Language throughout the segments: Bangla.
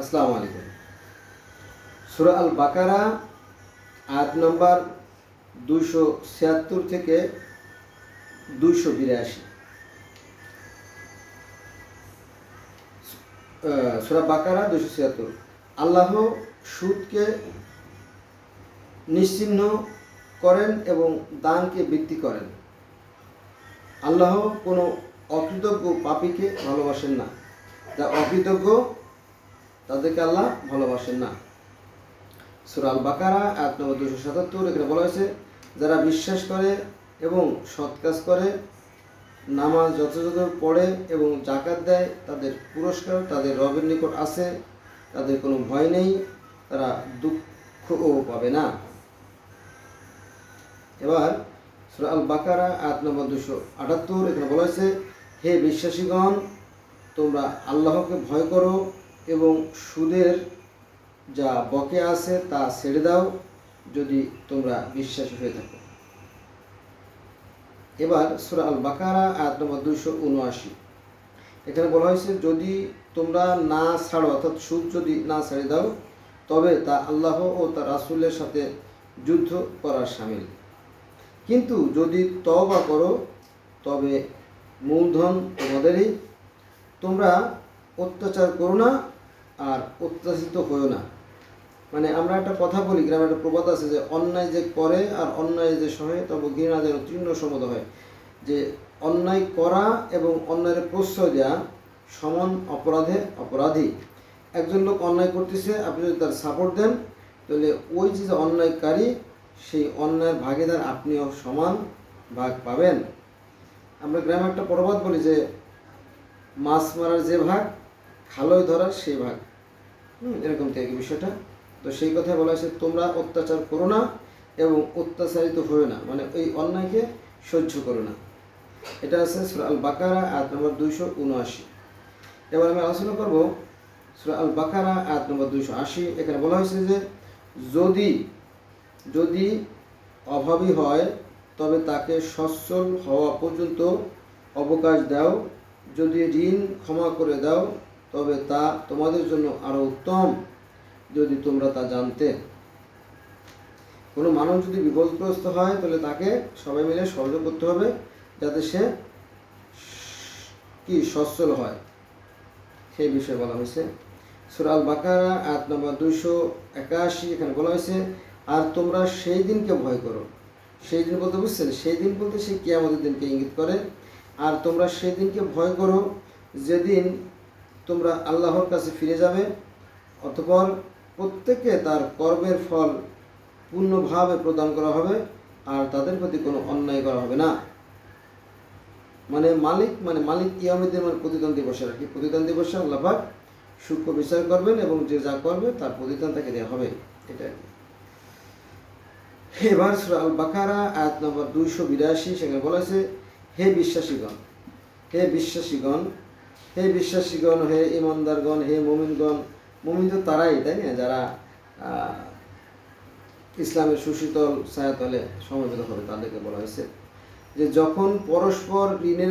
আসসালামু আলাইকুম। সূরা আল বাকারা আয়াত নম্বর 276 থেকে 282। সূরা বাকারা 276। আল্লাহ সুদকে নিশ্চিহ্ন করেন এবং দানকে বৃদ্ধি করেন। আল্লাহ কোনো অকৃতজ্ঞ পাপীকে ভালোবাসেন না। যা অকৃতজ্ঞ তাদেরকে আল্লাহ ভালোবাসেন না। সূরা আল বাকারা আয়াত নম্বর 277। এখানে বলা হয়েছে, যারা বিশ্বাস করে এবং সৎ কাজ করে, নামাজ যথাযথ পড়ে এবং জাকাত দেয়, তাদের পুরস্কার তাদের রবের নিকট আছে। তাদের কোনো ভয় নেই, তারা দুঃখও পাবে না। এবার সূরা আল বাকারা আয়াত নম্বর 278। এখানে বলা হয়েছে, হে বিশ্বাসীগণ, তোমরা আল্লাহকে ভয় করো এবং সুদের যা বকে আছে তা ছেড়ে দাও, যদি তোমরা বিশ্বাসী হয়ে থাকো। এবার সূরা আল বাকারা আয়াত নম্বর 279। এখানে বলা হয়েছে, যদি তোমরা না ছাড়ো, অর্থাৎ সুদ যদি না ছেড়ে দাও, তবে তা আল্লাহ ও তার রাসূলের সাথে যুদ্ধ করার শামিল। কিন্তু যদি তওবা করো, তবে মূলধন তোমাদেরই। তোমরা অত্যাচার করো না আর অত্যাচারিত হয়েও না। মানে আমরা একটা কথা বলি, গ্রামে একটা প্রবাদ আছে যে, অন্যায় যে করে আর অন্যায় যে সহে তবে ঘৃণা যেন তৃণ সমত হয়। যে অন্যায় করা এবং অন্যায়ের প্রশ্রয় দেওয়া সমান অপরাধে অপরাধী। একজন লোক অন্যায় করতেছে, আপনি যদি তার সাপোর্ট দেন, তাহলে ওই যে অন্যায়কারী, সেই অন্যায়ের ভাগীদার আপনিও সমান ভাগ পাবেন। আমরা গ্রামে একটা প্রবাদ বলি যে, মাছ মারার যে ভাগ, খালয় ধরার সেই ভাগ। এরকম থেকে বিষয়টা। তো সেই কথায় বলা হয়েছে, তোমরা অত্যাচার করো না এবং অত্যাচারিত হয়ে না, মানে ওই অন্যায়কে সহ্য করো না। এটা আছে সূরা আল বাকারা আয়াত নম্বর 279। এবার আমি আলোচনা করব সূরা আল বাকারা আয়াত নম্বর 280। এখানে বলা হয়েছে যে, যদি অভাবী হয় তবে তাকে সচ্ছল হওয়া পর্যন্ত অবকাশ দাও। যদি ঋণ ক্ষমা করে দাও, তবে তা তোমাদের জন্য আরও উত্তম, যদি তোমরা তা জানতে। কোনো মানুষ যদি বিপদগ্রস্ত হয়, তাহলে তাকে সবাই মিলে সহযোগ করতে হবে, যাতে সে সচ্ছল হয়, সেই বিষয়ে বলা হয়েছে। সূরা আল বাকারা আয়াত নম্বর 281। এখানে বলা হয়েছে, আর তোমরা সেই দিনকে ভয় করো। সেই দিন বলতে বুঝছেন, সেই দিন বলতে সেই কিয়ামতের দিনকে ইঙ্গিত করে। আর তোমরা সেই দিনকে ভয় করো, যেদিন তোমরা আল্লাহর কাছে ফিরে যাবে, অতঃপর প্রত্যেককে তার কর্মের ফল পূর্ণভাবে প্রদান করা হবে, আর তাদের প্রতি কোনো অন্যায় করা হবে না। মানে মালিক ইয়াউমিদ্দিন, মানে প্রতিদান দিবসের আর কি। প্রতিদান দিবসে আল্লাহ পাক সূক্ষ্ম বিচার করবেন এবং যে যা করবে তার প্রতিদান তাকে দেওয়া হবে, এটা আর কি। এবার সূরা আল বাকারা আয়াত নম্বর 282। সেখানে বলা হয়েছে, হে বিশ্বাসীগণ, হে বিশ্বাসীগণ, হে বিশ্বাসীগণ, হে ইমানদারগণ, হে মুমিনগণ। মুমিন তো তারাই, তাই না, যারা ইসলামের সুশীতল ছায়াতলে সমবেত হবে, তাদেরকে বলা হয়েছে যে, যখন পরস্পর ঋণে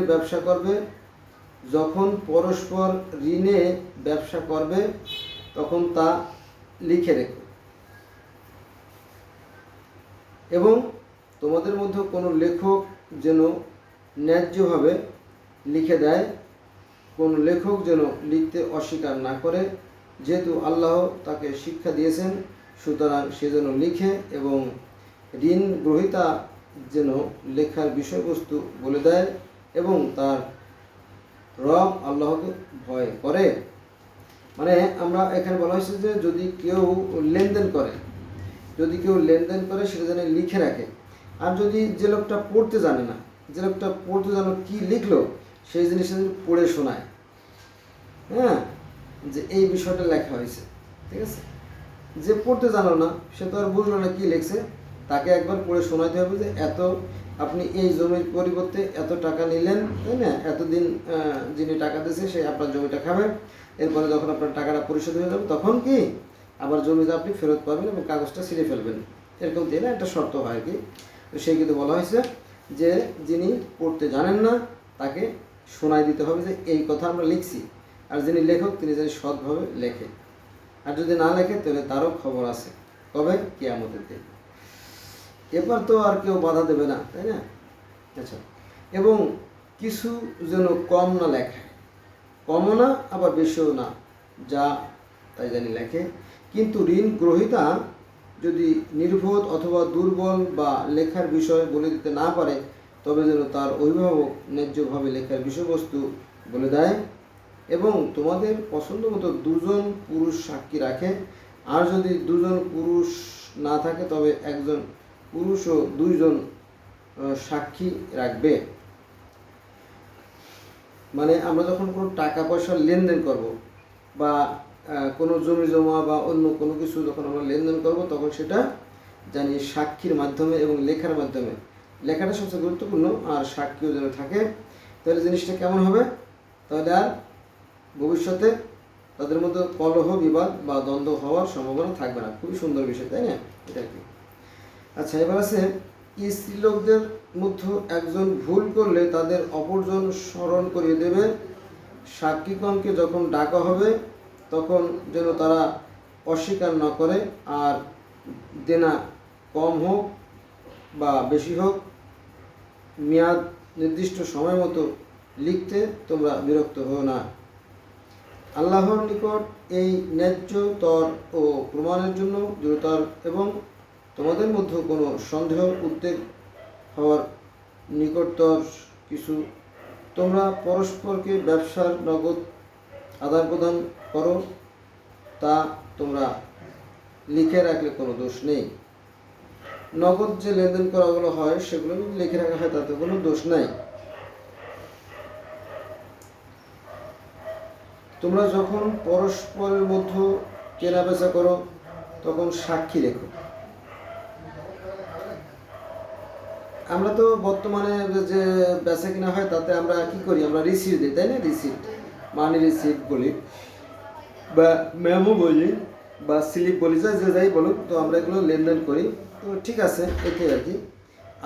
ব্যবসা করবে, তখন তা লিখে রেখো, এবং তোমাদের মধ্যে কোনো লেখক যেন ন্যায্যভাবে লিখে দেয়। কোনো লেখক যেন লিখতে অস্বীকার না করে, যেহেতু আল্লাহ তাকে শিক্ষা দিয়েছেন, সুতরাং সে যেন লিখে, এবং ঋণ গ্রহীতা যেন লেখার বিষয়বস্তু বলে দেয় এবং তার রব আল্লাহকে ভয় করে। মানে আমরা এখানে বলা হয়েছে যে, যদি কেউ লেনদেন করে সেটা যেন লিখে রাখে। আর যদি যে লোকটা পড়তে জানে না, কি লিখলো, সেই জিনিসটা যদি পড়ে শোনায়, হ্যাঁ, যে এই বিষয়টা লেখা হয়েছে, ঠিক আছে। যে পড়তে জানো না, সে তো আর বুঝলো না কি লিখছে, তাকে একবার পড়ে শোনাতে হবে যে, এত আপনি এই জমির পরিবর্তে এত টাকা নিলেন, তাই না, এতদিন যিনি টাকা দিয়েছে সে আপনার জমিটা খাবে, এরপরে যখন আপনার টাকাটা পরিশোধ হয়ে যাবে, তখন কি আবার জমিটা আপনি ফেরত পাবেন এবং কাগজটা ছিঁড়ে ফেলবেন, এরকম দিয়ে না একটা শর্ত হয় আর কি। তো সেই কিন্তু বলা হয়েছে যে, যিনি পড়তে জানেন না তাকে শোনাই দিতে হবে যে এই কথা আমরা লিখছি, আর যিনি লেখক তিনি যেন সৎভাবে লেখে। আর যদি না লেখে তাহলে তারও খবর আছে, কবে? কিয়ামতের দিন। এবার তো আর কেউ বাধা দেবে না, তাই না? আচ্ছা, এবং কিছু যেন কম না লেখায়, কমও না আবার বেশিও না, যা তাই জানি লেখে। কিন্তু ঋণ গ্রহীতা যদি নির্বোধ অথবা দুর্বল বা লেখার বিষয় বলে দিতে না পারে, তবে যেন তার অভিভাবক ন্যায্যভাবে লেখার বিষয়বস্তু বলে দেয় এবং তোমাদের পছন্দ মতো 2জন পুরুষ সাক্ষী রাখে। আর যদি 2জন পুরুষ না থাকে তবে একজন পুরুষ ও 2জন সাক্ষী রাখবে। মানে আমরা যখন কোনো টাকা পয়সার লেনদেন করব বা কোনো জমি জমা বা অন্য কোনো কিছু যখন আমরা লেনদেন করব, তখন সেটা জানি সাক্ষীর মাধ্যমে এবং লেখার মাধ্যমে। লেখাটা সবচেয়ে গুরুত্বপূর্ণ, আর সাক্ষীও যেন থাকে। তাহলে জিনিসটা কেমন হবে? তাহলে আর ভবিষ্যতে তাদের মধ্যে কলহ, বিবাদ বা দ্বন্দ্ব হওয়ার সম্ভাবনা থাকবে না। খুবই সুন্দর বিষয়, তাই না? এটা কি? আচ্ছা, এবার আছে স্ত্রীলোকদের মধ্যে একজন ভুল করলে তাদের অপরজন স্মরণ করিয়ে দেবে। সাক্ষীগণকে যখন ডাকা হবে তখন যেন তারা অস্বীকার না করে, আর দেনা কম হোক বা বেশি হোক, মেয়াদ নির্দিষ্ট সময় মতো লিখতে তোমরা বিরক্ত হও না। আল্লাহর নিকট এই ন্যায্য তর ও প্রমাণের জন্য দৃঢ়তার এবং তোমাদের মধ্যে কোনো সন্দেহ উদ্বেগ হওয়ার নিকটতর কিছু। তোমরা পরস্পরকে ব্যবসার নগদ আদান প্রদান করো, তা তোমরা লিখে রাখলে কোনো দোষ নেই। নগদ যে লেনদেন করাগুলো হয় সেগুলো যদি লিখে রাখা হয় তাতে কোনো দোষ নাই। তোমরা যখন পরস্পরের মধ্যে কেনা বেচা করো তখন সাক্ষী রেখো। আমরা তো বর্তমানে যে বেচা কিনা হয় তাতে আমরা কি করি? আমরা রিসিপ্ট দিই, তাই না? রিসিপ্ট, মানি রিসিপ্ট বলি বা মেমো বলি বা স্লিপ বলি, যে যাই বলুক, তো আমরা এগুলো লেনদেন করি। তো ঠিক আছে, এটাই আর কি।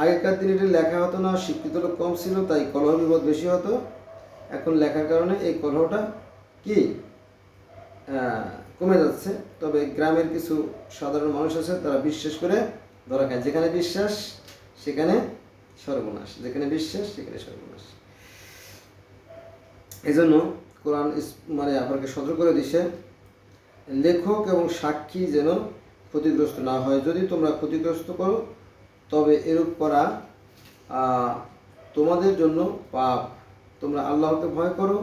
আগেকার দিনে এটা লেখা হতো না, শিক্ষিত লোক কম ছিল, তাই কলহ বিবাদ বেশি হতো। এখন লেখার কারণে এই কলহটা কি কমে যাচ্ছে। তবে গ্রামের কিছু সাধারণ মানুষ আছে, তারা বিশ্বাস করে ধরা খায়। যেখানে বিশ্বাস সেখানে সর্বনাশ, যেখানে বিশ্বাস সেখানে সর্বনাশ। এই জন্য কোরআন মানে আপনাকে সতর্ক করে দিছে, লেখক এবং সাক্ষী যেন ক্ষতিগ্রস্ত না হয়। যদি তোমরা ক্ষতিগ্রস্ত করো তবে এরূপ করা তোমাদের জন্য পাপ। তোমরা আল্লাহকে ভয় করো,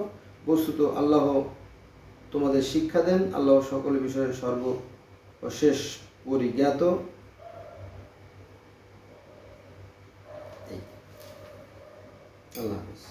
বস্তুত আল্লাহ তোমাদের শিক্ষা দেন। আল্লাহ সকল বিষয়ে সর্বশেষ পরিজ্ঞাত। আল্লাহ হাফেজ।